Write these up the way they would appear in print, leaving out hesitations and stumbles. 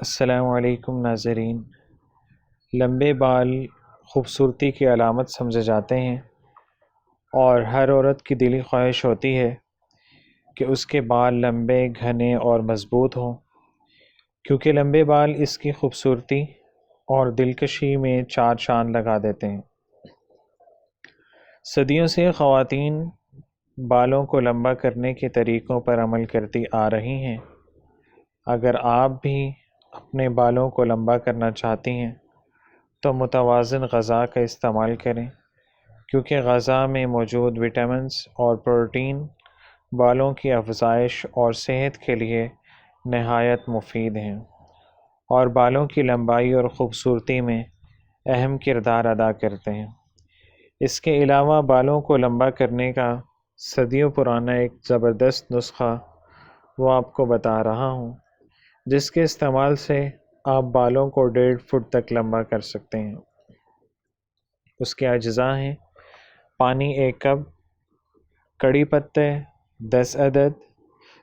السلام علیکم ناظرین۔ لمبے بال خوبصورتی کی علامت سمجھے جاتے ہیں اور ہر عورت کی دلی خواہش ہوتی ہے کہ اس کے بال لمبے، گھنے اور مضبوط ہوں، کیونکہ لمبے بال اس کی خوبصورتی اور دلکشی میں چار چاند لگا دیتے ہیں۔ صدیوں سے خواتین بالوں کو لمبا کرنے کے طریقوں پر عمل کرتی آ رہی ہیں۔ اگر آپ بھی اپنے بالوں کو لمبا کرنا چاہتی ہیں تو متوازن غذا کا استعمال کریں، کیونکہ غذا میں موجود وٹامنز اور پروٹین بالوں کی افزائش اور صحت کے لیے نہایت مفید ہیں اور بالوں کی لمبائی اور خوبصورتی میں اہم کردار ادا کرتے ہیں۔ اس کے علاوہ بالوں کو لمبا کرنے کا صدیوں پرانا ایک زبردست نسخہ وہ آپ کو بتا رہا ہوں، جس کے استعمال سے آپ بالوں کو 1.5 فٹ تک لمبا کر سکتے ہیں۔ اس کے اجزاء ہیں: پانی 1 کپ، کڑی پتے 10 عدد،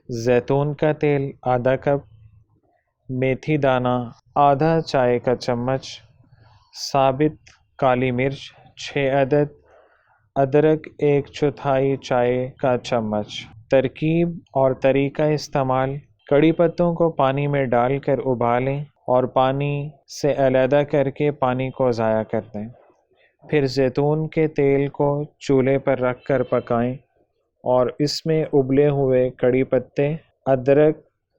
زیتون کا تیل آدھا کپ، میتھی دانہ آدھا چائے کا چمچ، ثابت کالی مرچ 6 عدد، ادرک 1/4 چائے کا چمچ۔ ترکیب اور طریقہ استعمال: کڑی پتوں کو پانی میں ڈال کر ابالیں اور پانی سے علیحدہ کر کے پانی کو ضائع کر دیں۔ پھر زیتون کے تیل کو چولہے پر رکھ کر پکائیں اور اس میں ابلے ہوئے کڑی پتے، ادرک،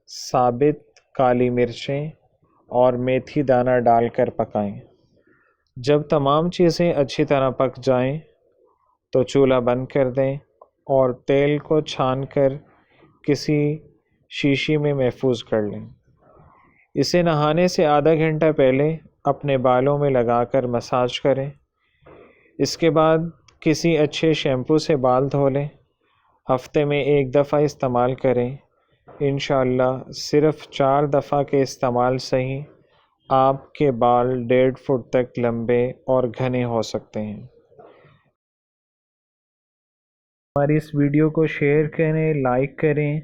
ثابت کالی مرچیں اور میتھی دانہ ڈال کر پکائیں۔ جب تمام چیزیں اچھی طرح پک جائیں تو چولہا بند کر دیں اور تیل کو چھان کر کسی شیشی میں محفوظ کر لیں۔ اسے نہانے سے آدھا گھنٹہ پہلے اپنے بالوں میں لگا کر مساج کریں۔ اس کے بعد کسی اچھے شیمپو سے بال دھو لیں۔ ہفتے میں 1 دفعہ استعمال کریں۔ انشاءاللہ صرف 4 دفعہ کے استعمال سے ہی آپ کے بال 1.5 فٹ تک لمبے اور گھنے ہو سکتے ہیں۔ ہماری اس ویڈیو کو شیئر کریں، لائک کریں